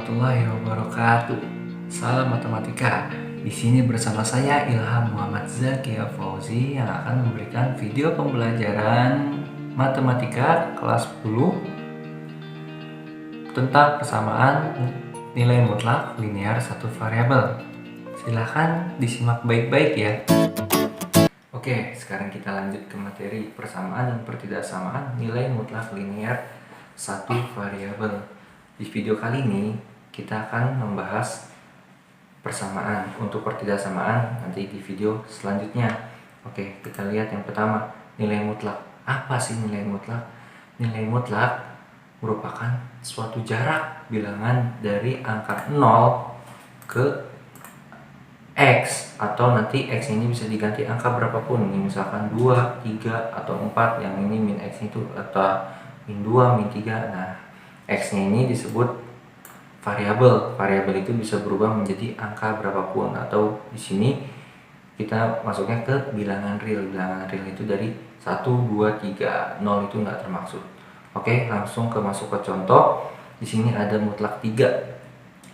warahmatullahi wabarakatuh. Salam matematika. Di sini bersama saya Ilham Muhammad Zakia Fauzi yang akan memberikan video pembelajaran matematika kelas 10 tentang persamaan nilai mutlak linear satu variabel. Silahkan disimak baik-baik ya. Oke, sekarang kita lanjut ke materi persamaan dan pertidaksamaan nilai mutlak linear satu variabel. Di video kali ini kita akan membahas persamaan. Untuk pertidaksamaan nanti di video selanjutnya. Oke, kita lihat yang pertama, nilai mutlak. Apa sih nilai mutlak? Nilai mutlak merupakan suatu jarak bilangan dari angka 0 ke X, atau nanti X ini bisa diganti angka berapapun, misalkan 2, 3, atau 4, yang ini min X itu, atau min 2, min 3. Nah, X nya ini disebut variabel. Variabel itu bisa berubah menjadi angka berapapun, atau di sini kita masuknya ke bilangan real. Bilangan real itu dari 1, 2, 3, 0 itu nggak termaksud. Oke, langsung masuk ke contoh. Di sini ada mutlak 3.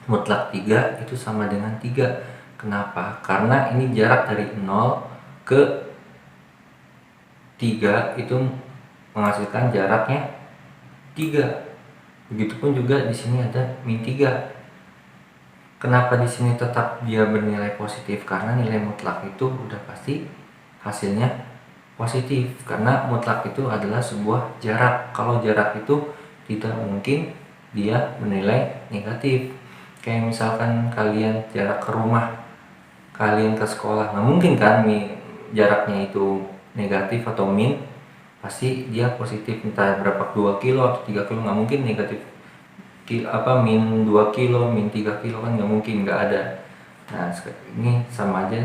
Mutlak 3 itu sama dengan 3. Kenapa? Karena ini jarak dari 0 ke 3 itu menghasilkan jaraknya 3. Begitupun juga di sini ada min 3. Kenapa di sini tetap dia bernilai positif? Karena nilai mutlak itu udah pasti hasilnya positif, karena mutlak itu adalah sebuah jarak. Kalau jarak itu tidak mungkin dia bernilai negatif. Kayak misalkan kalian jarak ke rumah, kalian ke sekolah, nggak mungkin kan jaraknya itu negatif atau min, pasti dia positif, entah berapa, 2 kilo atau 3 kilo, nggak mungkin negatif min 2 kilo, min 3 kilo, kan nggak mungkin, nggak ada. Nah, ini sama aja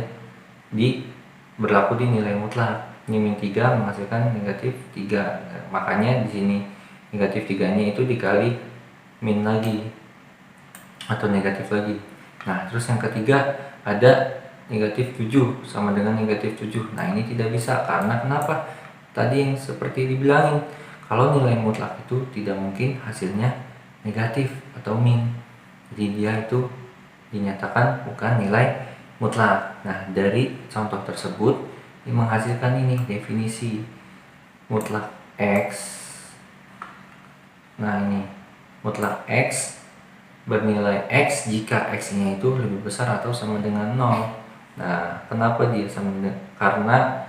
berlaku di nilai mutlak. Ini min 3 menghasilkan negatif 3. Makanya di sini negatif 3-nya itu dikali min lagi atau negatif lagi. Nah, terus yang ketiga ada negatif 7 sama dengan negatif 7. Nah, ini tidak bisa, karena kenapa? Tadi yang seperti dibilangin, kalau nilai mutlak itu tidak mungkin hasilnya negatif atau min. Jadi dia itu dinyatakan bukan nilai mutlak. Nah, dari contoh tersebut menghasilkan ini definisi mutlak X. Nah, ini mutlak X bernilai X jika X-nya itu lebih besar atau sama dengan 0. Nah, kenapa dia sama dengan? Karena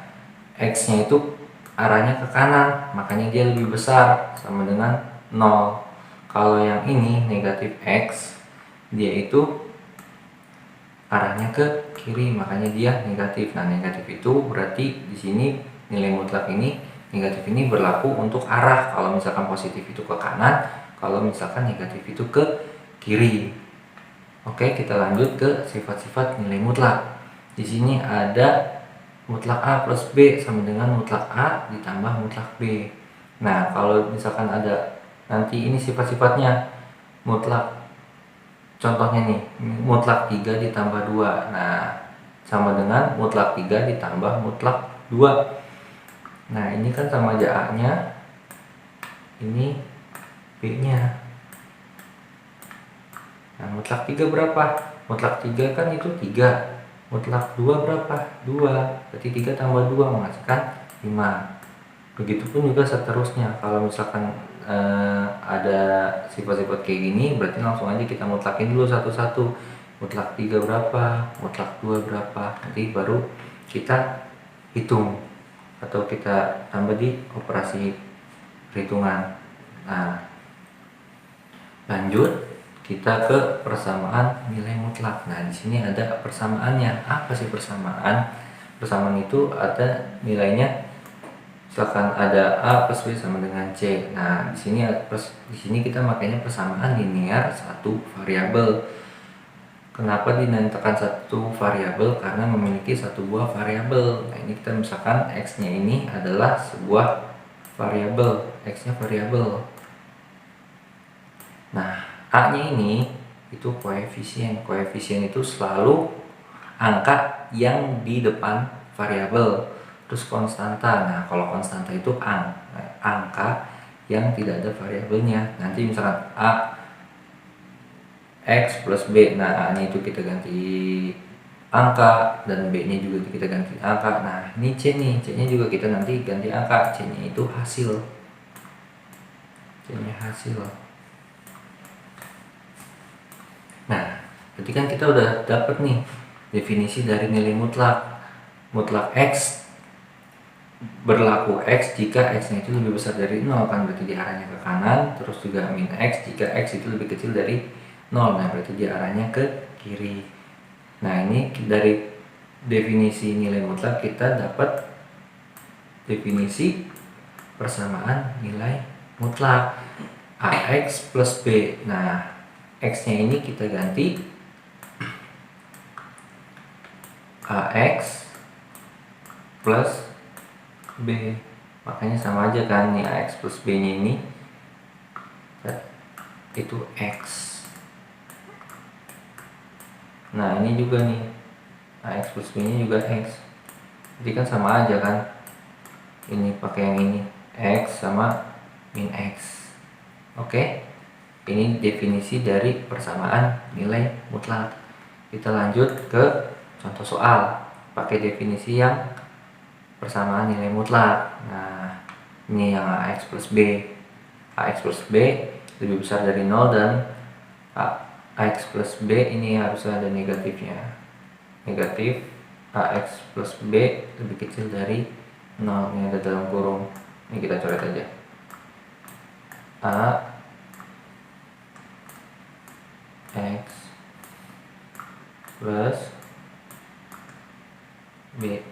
X-nya itu arahnya ke kanan, makanya dia lebih besar, sama dengan 0. Kalau yang ini negatif X, dia itu arahnya ke kiri, makanya dia negatif. Nah, negatif itu berarti di sini nilai mutlak ini, negatif ini berlaku untuk arah. Kalau misalkan positif itu ke kanan, kalau misalkan negatif itu ke kiri. Oke, kita lanjut ke sifat-sifat nilai mutlak. Di sini ada mutlak A plus B sama dengan mutlak A ditambah mutlak B. Nah, kalau misalkan ada nanti ini sifat-sifatnya, mutlak, contohnya nih, mutlak 3 ditambah 2. Nah, sama dengan mutlak 3 ditambah mutlak 2. Nah, ini kan sama aja A-nya, ini B-nya. Nah, mutlak 3 berapa? Mutlak 3 kan itu 3. Mutlak 2 berapa? 2. Berarti 3 tambah 2 menghasilkan 5. Begitupun juga seterusnya. Kalau misalkan ada sifat-sifat kayak gini, berarti langsung aja kita mutlakin dulu satu-satu. Mutlak 3 berapa? Mutlak 2 berapa? Nanti baru kita hitung atau kita tambah di operasi perhitungan. Nah, lanjut kita ke persamaan nilai mutlak. Nah, di sini ada persamaannya. Apa sih persamaan? Persamaan itu ada nilainya. Misalkan ada A plus B sama dengan C. Nah, di sini kita makanya persamaan linear satu variabel. Kenapa dinamakan satu variabel? Karena memiliki satu buah variabel. Nah, ini kita misalkan X-nya ini adalah sebuah variabel. X-nya variabel. Nah, A-nya ini itu koefisien. Koefisien itu selalu angka yang di depan variabel. Terus konstanta. Nah, kalau konstanta itu angka yang tidak ada variabelnya. Nanti misalkan A X plus B. Nah, ini itu kita ganti angka, dan B nya juga kita ganti angka. Nah, ini C nih, C nya juga kita nanti ganti angka. C nya itu hasil, C nya hasil. Nah, berarti kan kita udah dapet nih definisi dari nilai mutlak. Mutlak X berlaku X jika X nya itu lebih besar dari 0, kan berarti dia arahnya ke kanan. Terus juga min X jika X itu lebih kecil dari 0, nah berarti dia arahnya ke kiri. Nah, ini dari definisi nilai mutlak kita dapat definisi persamaan nilai mutlak AX plus B. Nah, X nya ini kita ganti AX plus B, makanya sama aja kan, nih AX plus B nya ini itu X. Nah, ini juga nih AX plus B nya juga X, jadi kan sama aja kan, ini pakai yang ini X sama min X. Oke, ini definisi dari persamaan nilai mutlak. Kita lanjut ke contoh soal pakai definisi yang persamaan nilai mutlak. Nah, ini yang AX plus B. AX plus B lebih besar dari 0 dan AX plus B ini harus ada negatifnya. Negatif AX plus B lebih kecil dari 0. Ini ada dalam kurung. Ini kita coret aja. AX plus B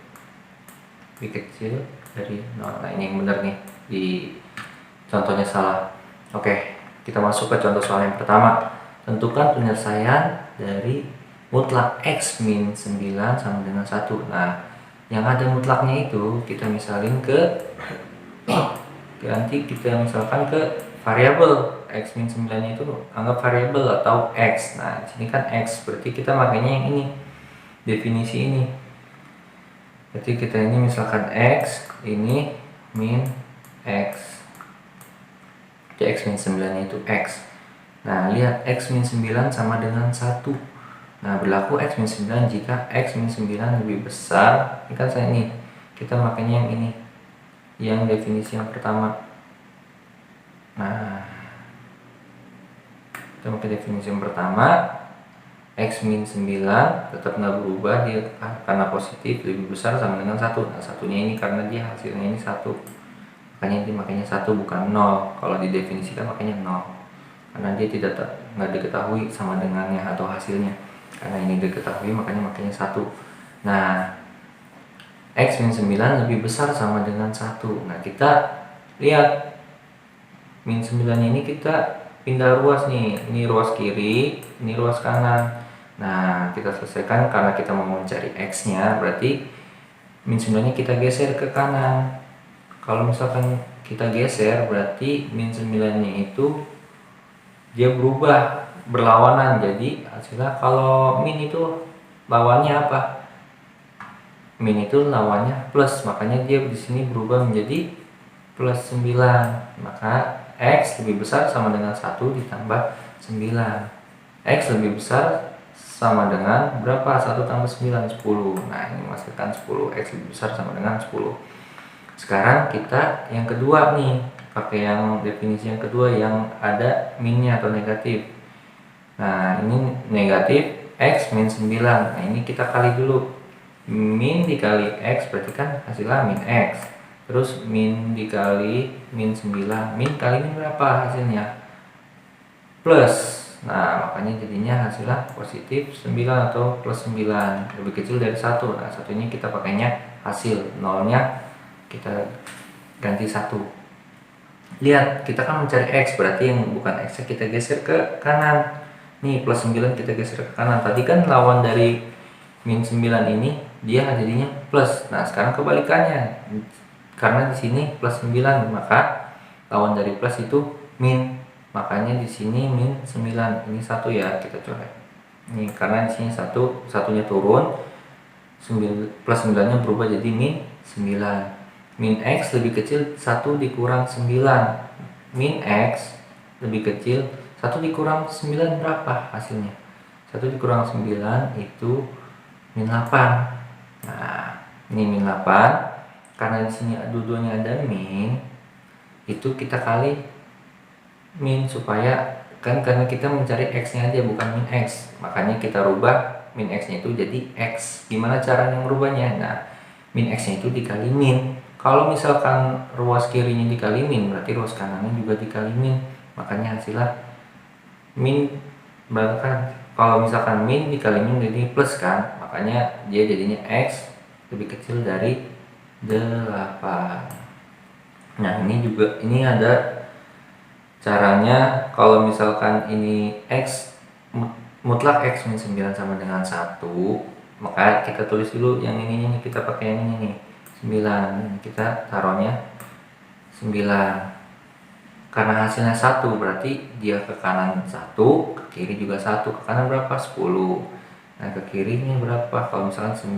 lebih kecil dari 0. Nah, ini yang benar nih, di contohnya salah. Oke, kita masuk ke contoh soal yang pertama. Tentukan penyelesaian dari mutlak X min 9 sama dengan 1. Nah, yang ada mutlaknya itu kita misalin ke kita misalkan ke variabel. X min 9 itu anggap variabel atau X. Nah, di sini kan X, berarti kita makanya yang ini, definisi ini. Jadi kita ini misalkan X ini min X, jadi X min 9 itu X. Nah, lihat X min 9 sama dengan 1. Nah, berlaku X min 9 jika X min 9 lebih besar. Ini kan saya ini, kita makanya yang ini, yang definisi yang pertama. Nah, kita pakai definisi yang pertama, X min 9 tetap nggak berubah, dia karena positif lebih besar sama dengan 1. Nah, satunya ini karena dia hasilnya ini 1, makanya 1 bukan 0. Kalau didefinisikan makanya 0, karena dia nggak diketahui sama dengannya atau hasilnya. Karena ini diketahui makanya 1. Nah, X min 9 lebih besar sama dengan 1. Nah, kita lihat min 9 ini kita pindah ruas nih, ini ruas kiri, ini ruas kanan. Nah, kita selesaikan karena kita mau mencari X nya, berarti min 9 nya kita geser ke kanan. Kalau misalkan kita geser, berarti min 9 nya itu dia berubah berlawanan. Jadi hasilnya kalau min itu lawannya apa? Min itu lawannya plus, makanya dia di sini berubah menjadi plus 9. Maka X lebih besar sama dengan 1 ditambah 9. X lebih besar sama dengan berapa? 1 tambah 9, 10. Nah, ini menghasilkan 10. X lebih besar sama dengan 10. Sekarang kita yang kedua nih, pakai yang definisi yang kedua yang ada minnya atau negatif. Nah, ini negatif X min 9. Nah, ini kita kali dulu. Min dikali X berarti kan hasilnya min X. Terus min dikali min 9. Min kali min berapa hasilnya? Plus. Nah, makanya jadinya hasilnya positif 9 atau plus 9, lebih kecil dari 1. Nah, satunya kita pakainya hasil, nolnya kita ganti 1. Lihat, kita kan mencari X, berarti yang bukan X nya kita geser ke kanan. Nih, plus 9 kita geser ke kanan. Tadi kan lawan dari min 9 ini dia jadinya plus. Nah, sekarang kebalikannya. Karena di sini plus 9, maka lawan dari plus itu min. Makanya di sini min 9, ini 1 ya, kita coret. Ini karena di sini 1, satunya turun, plus 9-nya berubah jadi min 9. Min X lebih kecil 1 dikurang 9. Min X lebih kecil 1 1 dikurang 9 berapa hasilnya? 1 dikurang 9 itu min 8. Nah, ini min 8. Karena di sini dua-duanya ada min, itu kita kali min supaya kan karena kita mencari x-nya aja bukan min x. Makanya kita rubah min x-nya itu jadi x. Gimana caranya merubahnya? Nah, min x-nya itu dikali min. Kalau misalkan ruas kirinya dikali min, berarti ruas kanannya juga dikali min. Makanya hasilnya min berapa kan? Kalau misalkan min dikali min jadi plus kan, makanya dia jadinya x lebih kecil dari 8. Nah, ini ada caranya. Kalau misalkan ini x mutlak x min 9 sama dengan 1, maka kita tulis dulu yang ini nih, kita pakai yang ini nih 9, kita taruhnya 9. Karena hasilnya 1 berarti dia ke kanan 1, ke kiri juga 1. Ke kanan berapa? 10. Nah, ke kirinya berapa? Kalau misalkan 9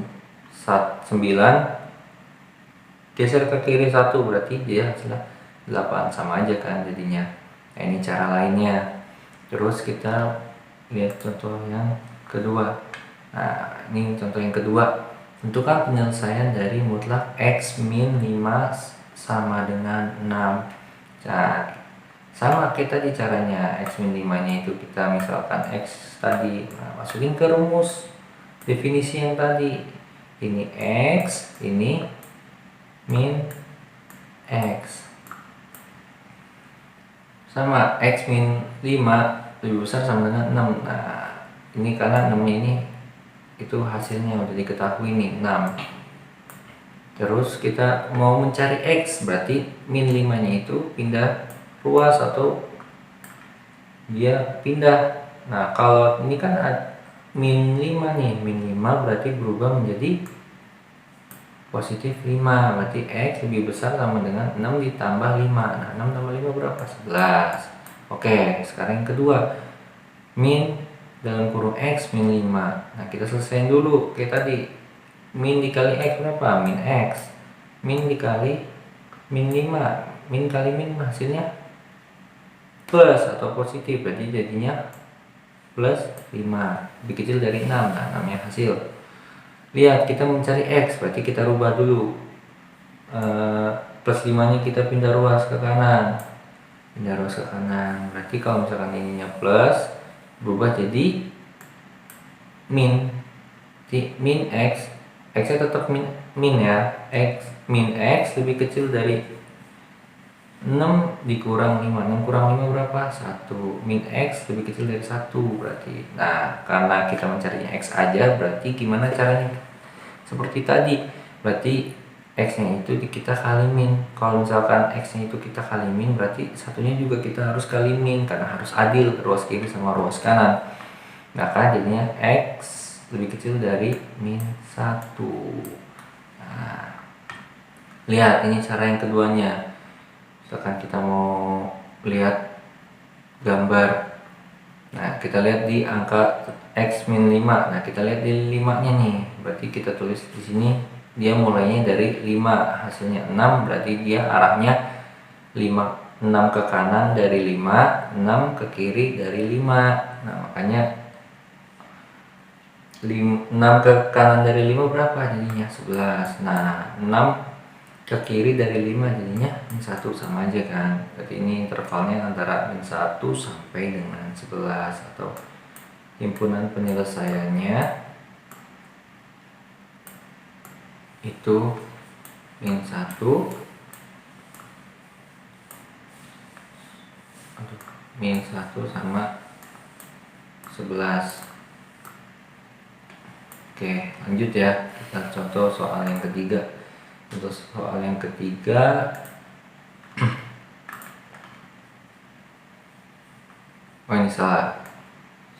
geser ke kiri 1 berarti dia hasilnya 8. Sama aja kan jadinya. Nah, ini cara lainnya. Terus kita lihat contoh yang kedua. Nah, ini contoh yang kedua. Tentukan penyelesaian dari mutlak x min 5 sama dengan 6. Nah, sama kayak tadi caranya. X min 5 nya itu kita misalkan x tadi, nah, masukin ke rumus definisi yang tadi. Ini x, ini min x. Sama x min 5 lebih besar sama dengan 6. Nah, ini karena 6 ini itu hasilnya udah diketahui nih, 6. Terus kita mau mencari x, berarti min 5 nya itu pindah ruas atau dia pindah. Nah, kalau ini kan min 5 nih, min 5 berarti berubah menjadi positif 5, berarti x lebih besar sama dengan 6 ditambah 5. Nah, 6 tambah 5 berapa? 11. Oke, sekarang yang kedua, min dalam kurung x min 5. Nah, kita selesaiin dulu kayak tadi. Min dikali x berapa? Min x. Min dikali min 5, min kali min hasilnya plus atau positif, berarti jadinya plus 5, lebih kecil dari 6. Nah, namanya hasil. Lihat, kita mencari x, berarti kita rubah dulu. Plus 5 nya kita pindah ruas ke kanan. Pindah ruas ke kanan, berarti kalau misalkan ininya plus, berubah jadi min. Min x, x nya tetap min ya. X min x lebih kecil dari 6 dikurang 5. 6 kurang 5 berapa? 1. Min x lebih kecil dari 1 berarti. Nah, karena kita mencarinya x aja, berarti gimana caranya? Seperti tadi, berarti x nya itu kita kali min. Kalau misalkan x nya itu kita kali min, berarti satunya juga kita harus kali min, karena harus adil ruas kiri sama ruas kanan. Nah, kan jadinya x lebih kecil dari min 1. Nah, lihat, ini cara yang keduanya. Misalkan kita mau lihat gambar, nah kita lihat di angka x min 5. Nah, kita lihat di 5 nya nih, berarti kita tulis di sini dia mulainya dari 5, hasilnya 6, berarti dia arahnya 6 ke kanan dari 5, 6 ke kiri dari 5. Nah, makanya 6 ke kanan dari 5 berapa jadinya? 11. Nah, 6 ke kiri dari 5 jadinya min 1, sama aja kan. Berarti ini intervalnya antara min 1 sampai dengan 11, atau himpunan penyelesaiannya itu min 1 sama 11. Oke, lanjut ya. Kita contoh soal yang ketiga. Untuk soal yang ketiga, oh ini salah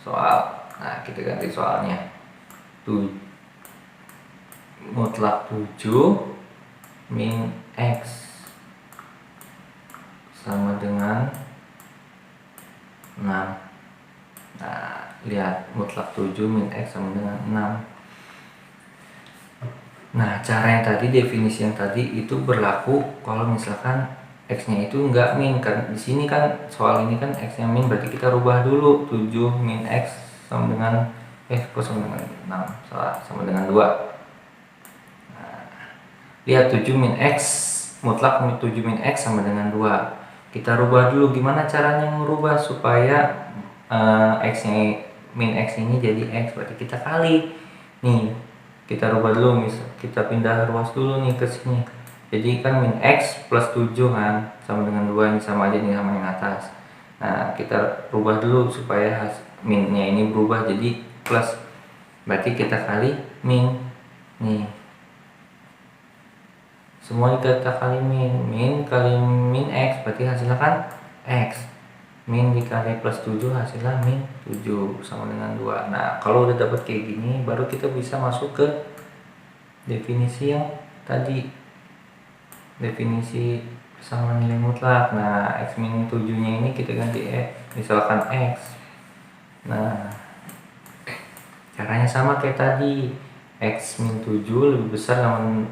soal. Nah, kita ganti soalnya. Mutlak 7 min x sama dengan 6. Nah, lihat, mutlak 7 min x sama dengan 6. Nah, cara yang tadi, definisi yang tadi itu berlaku kalau misalkan X-nya itu enggak min, kan di sini kan soal ini kan X-nya min, berarti kita rubah dulu 7 min X sama dengan kok sama dengan 6, salah, sama dengan 2. Lihat 7 min X mutlak 7 min X sama dengan 2. Kita rubah dulu gimana caranya merubah supaya X-nya min X ini jadi X, berarti kita kali. Nih, kita rubah dulu, misal kita pindah ruas dulu nih ke sini. Jadi kan min X plus 7 kan sama dengan 2, ini sama aja nih sama yang atas. Nah, kita rubah dulu supaya minnya ini berubah jadi plus. Berarti kita kali min. Nih, semua kita kali min kali min X, berarti hasilnya kan X. Min dikali plus 7 hasilnya min 7 sama dengan 2. Nah, kalau udah dapat kayak gini, baru kita bisa masuk ke definisi yang tadi, definisi persamaan nilai mutlak. Nah, X min 7 nya ini kita ganti misalkan X. Nah, caranya sama kayak tadi, X min 7 lebih besar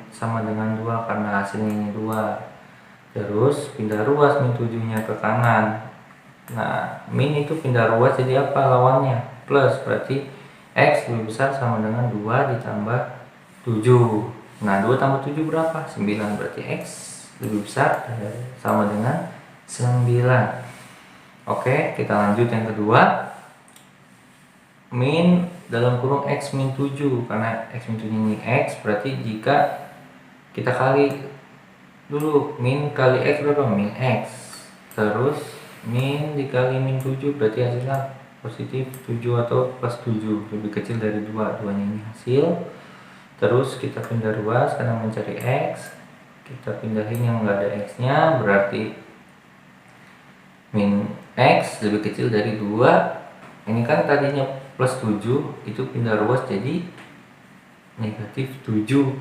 sama dengan 2 karena hasilnya ini 2. Terus pindah ruas min 7 nya ke kanan. Nah, min itu pindah ruas jadi apa lawannya? Plus, berarti X lebih besar sama dengan 2 ditambah 7. Nah, 2 tambah 7 berapa? 9, berarti X lebih besar sama dengan 9. Oke, kita lanjut yang kedua. Min dalam kurung X min 7, karena X min 7 ini X, berarti jika kita kali dulu min kali X berapa? Min X. Terus min dikali min 7 berarti hasilnya positif 7 atau plus 7, lebih kecil dari 2. 2 nya ini hasil. Terus kita pindah ruas karena mencari X, kita pindahin yang enggak ada X nya, berarti min X lebih kecil dari 2. Ini kan tadinya plus 7, itu pindah ruas jadi negatif 7.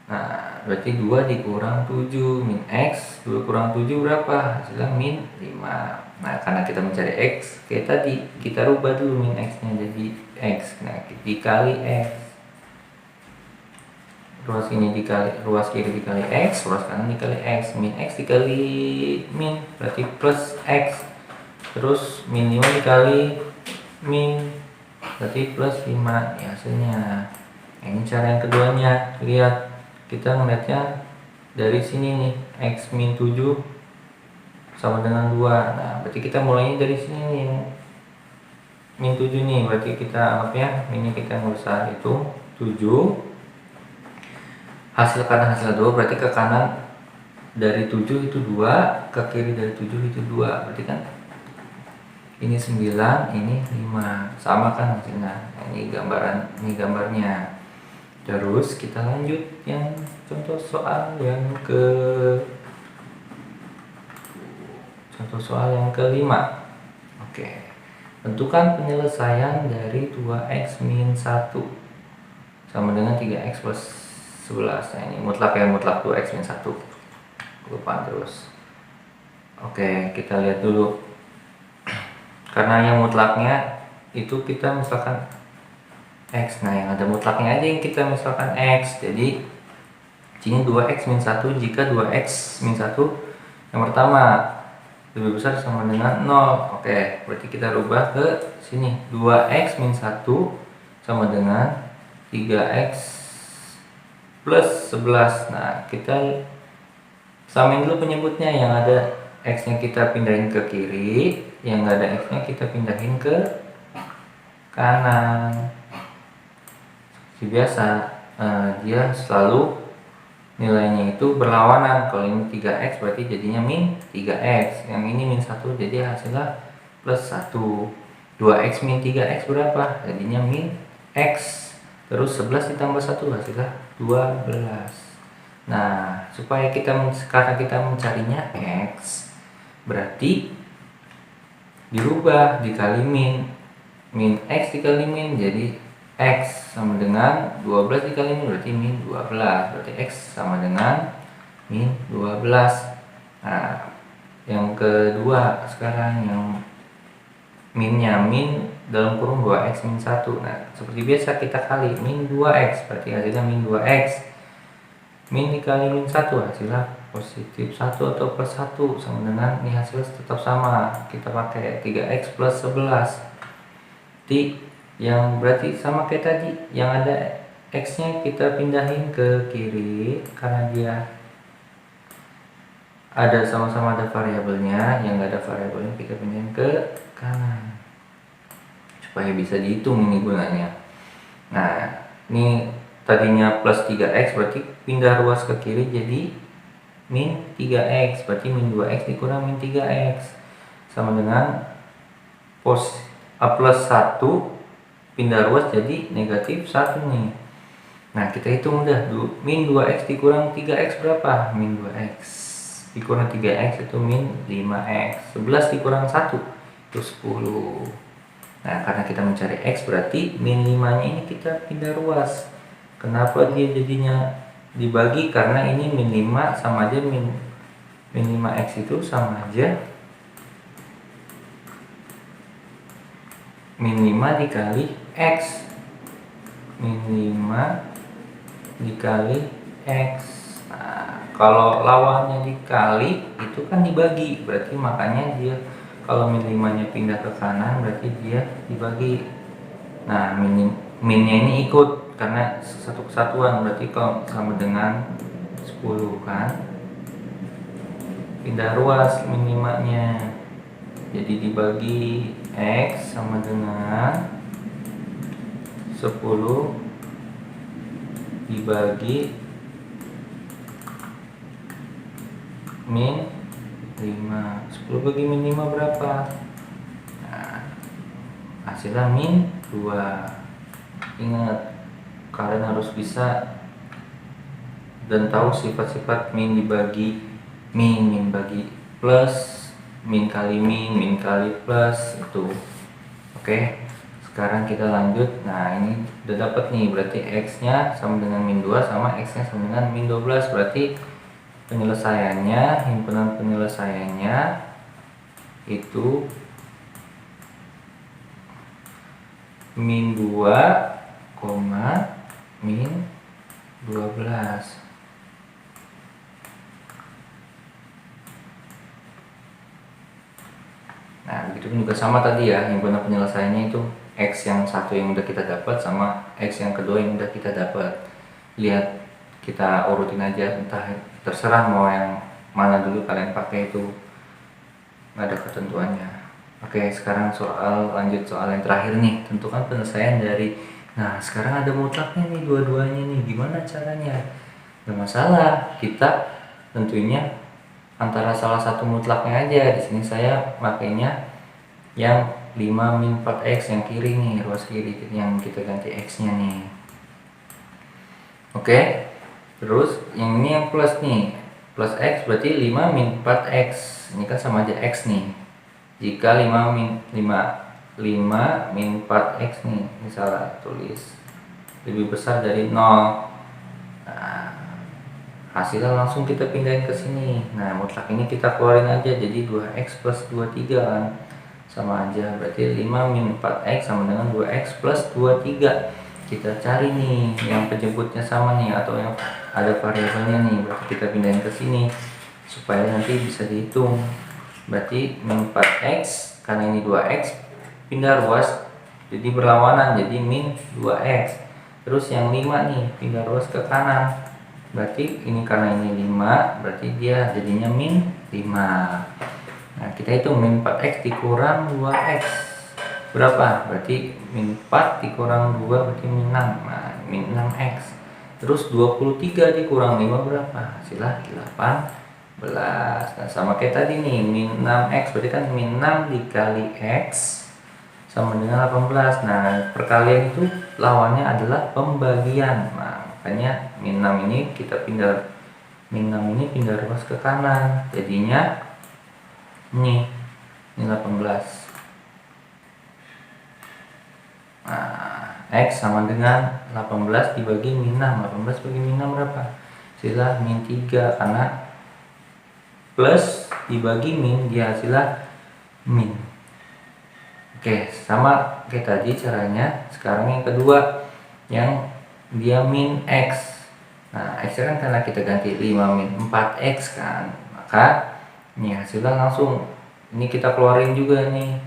Nah, berarti 2 dikurang 7, min X 2 kurang 7 berapa? Hasilnya min 5. Nah, karena kita mencari X kayak tadi, kita rubah dulu min X nya jadi X. Nah, dikali X, ruas ini dikali ruas kiri dikali X, ruas kanan dikali X. Min X dikali min berarti plus X. Terus min 5 dikali min berarti plus 5 ya hasilnya. Nah, ini cara yang keduanya. Lihat, kita ngeliatnya dari sini nih, X min 7 sama dengan 2. Nah, berarti kita mulainya dari sini nih, min 7 nih, berarti kita anggapnya ini kita nggak usah hitung 7. Hasil kanan hasil 2, berarti ke kanan dari 7 itu 2, ke kiri dari 7 itu 2, berarti kan ini 9, ini 5, sama kan hasilnya. Nah, ini gambarnya. Terus kita lanjut yang contoh soal yang kelima. Oke. Tentukan penyelesaian dari 2x min 1 sama dengan 3x plus 11. Nah, ini mutlak ya, mutlak 2x min 1. Lupa terus. Oke, kita lihat dulu. Karena yang mutlaknya itu kita misalkan X. Nah, yang ada mutlaknya aja yang kita misalkan X. Jadi sini 2x min 1 jika 2x min 1 yang pertama lebih besar sama dengan 0. Oke, berarti kita rubah ke sini. 2x min 1 sama dengan 3x plus 11. Nah, kita samain dulu penyebutnya. Yang ada x nya kita pindahin ke kiri, yang nggak ada x nya kita pindahin ke kanan. Seperti biasa, dia selalu nilainya itu berlawanan. Kalau ini 3x berarti jadinya min 3x, yang ini min 1 jadi hasilnya plus 1. 2x min 3x berapa? Jadinya min x. Terus 11 ditambah 1 hasilnya 12. Nah, supaya karena kita mencarinya x, berarti dirubah dikali min x dikali min jadi X sama dengan 12 dikali min berarti min 12, berarti X sama dengan min 12. Nah, yang kedua sekarang yang minnya, min dalam kurung 2x min 1. Nah, seperti biasa kita kali min 2x, berarti hasilnya min 2x. Min dikali min 1 hasilnya positif 1 atau plus 1 sama dengan ini hasil tetap sama, kita pakai 3x plus 11. Jadi yang berarti sama kayak tadi, yang ada x nya kita pindahin ke kiri karena dia ada sama-sama ada variabelnya, yang nggak ada variabelnya kita pindahin ke kanan supaya bisa dihitung ini gunanya. Nah ini tadinya plus 3x berarti pindah ruas ke kiri jadi min 3x, berarti min 2x dikurang min 3x sama dengan plus 1 pindah ruas jadi negatif 1 nih. Nah kita hitung udah, min 2x dikurang 3x berapa? Min 2x dikurang 3x itu min 5x, 11 dikurang 1 itu 10. Nah karena kita mencari x berarti min 5 nya ini kita pindah ruas. Kenapa dia jadinya dibagi? Karena ini min 5 sama aja min 5x itu sama aja min 5 dikali x, min 5 dikali x. Nah kalau lawannya dikali itu kan dibagi, berarti makanya dia kalau min 5 nya pindah ke kanan berarti dia dibagi. Nah minnya ini ikut karena satu kesatuan, berarti kalau sama dengan 10 kan, pindah ruas min 5 nya jadi dibagi x sama dengan 10 dibagi min 5. 10 bagi min 5 berapa? Nah, hasilnya min 2. Ingat, kalian harus bisa dan tahu sifat-sifat min dibagi min bagi plus, min kali min kali plus itu. Oke, sekarang kita lanjut. Nah ini udah dapat nih, berarti x nya sama dengan min 2 sama x nya sama dengan min 12. Berarti penyelesaiannya, himpunan penyelesaiannya itu min 2, min 12. Nah begitu pun juga sama tadi ya, himpunan penyelesaiannya itu x yang satu yang udah kita dapat sama x yang kedua yang udah kita dapat. Lihat, kita urutin aja, entah terserah mau yang mana dulu kalian pakai, itu nggak ada ketentuannya. Oke, sekarang lanjut soal yang terakhir nih, tentukan penyelesaian dari. Nah sekarang ada mutlaknya nih, dua-duanya nih, gimana caranya? Nggak masalah, kita tentunya antara salah satu mutlaknya aja. Di sini saya makainya yang 5 min 4x yang kiri nih, ruas kiri yang kita ganti x nya nih. Oke, terus yang ini yang plus nih, plus x berarti 5 min 4x, ini kan sama aja x nih. Jika 5 min 4x nih, misalnya tulis lebih besar dari 0, nah hasilnya langsung kita pindahin ke sini. Nah mutlak ini kita keluarin aja jadi 2x plus 23 kan, sama aja, berarti 5 min 4x sama dengan 2x plus 23. Kita cari nih yang penjemputnya sama nih atau yang ada variabelnya nih, berarti kita pindahin ke sini supaya nanti bisa dihitung. Berarti min 4x karena ini 2x pindah ruas jadi berlawanan, jadi min 2x. Terus yang 5 nih pindah ruas ke kanan, berarti ini karena ini 5 berarti dia jadinya min 5. Nah kita hitung min 4x dikurang 2x berapa? Berarti min 4 dikurang 2 berarti min 6. Nah min 6x. Terus 23 dikurang 5 berapa? Hasilnya 18. Nah sama kayak tadi nih, min 6x berarti kan min 6 dikali x sama dengan 18. Nah perkalian itu lawannya adalah pembagian. Nah makanya min 6 ini kita pindah, min 6 ini pindah ruas ke kanan, jadinya ini 18. Nah x sama dengan 18 dibagi min 6. 18 bagi min 6 berapa? Hasilnya min 3, karena plus dibagi min dia hasilnya min. Oke, sama kayak tadi caranya. Sekarang yang kedua yang dia min x. Nah, X kan karena kita ganti 5 min 4X kan, maka ini hasilnya langsung, ini kita keluarin juga nih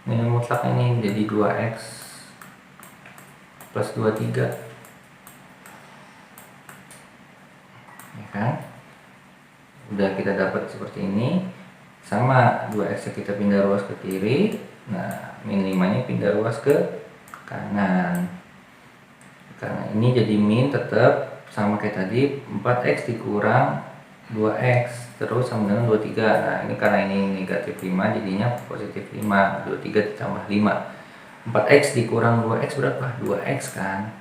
minum mutlak ini jadi 2X plus 23, ya kan. Udah kita dapat seperti ini, sama 2X kita pindah ruas ke kiri. Nah, min 5 nya pindah ruas ke kanan, karena ini jadi min tetap sama kayak tadi, 4X dikurang 2X terus sama dengan 23. Nah, ini karena ini negatif 5 jadinya positif 5, 23 ditambah 5, 4X dikurang 2X berapa? 2X kan,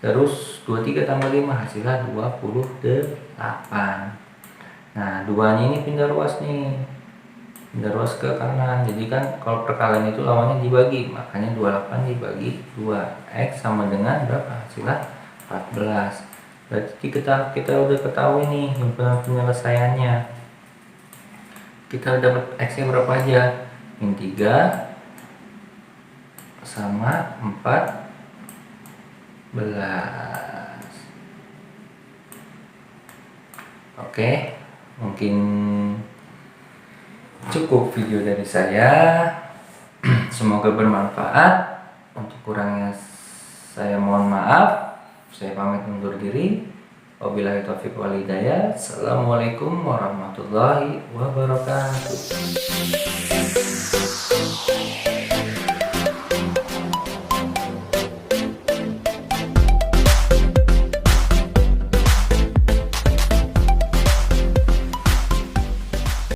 terus 23 tambah 5 hasilnya 28. Nah, 2 nya ini pindah ruas nih, pindah ruas ke kanan. Jadi kan kalau perkalian itu lawannya dibagi, makanya 28 dibagi 2X sama dengan berapa? Hasilnya 14. Berarti kita udah ketahui nih penyelesaiannya. Kita dapat X nya berapa aja? Min 3 sama 14. Oke, mungkin cukup video dari saya. Semoga bermanfaat. Untuk kurangnya saya mohon maaf. Saya pamit undur diri. Wabillahi taufiq wal hidayah. Assalamualaikum warahmatullahi wabarakatuh.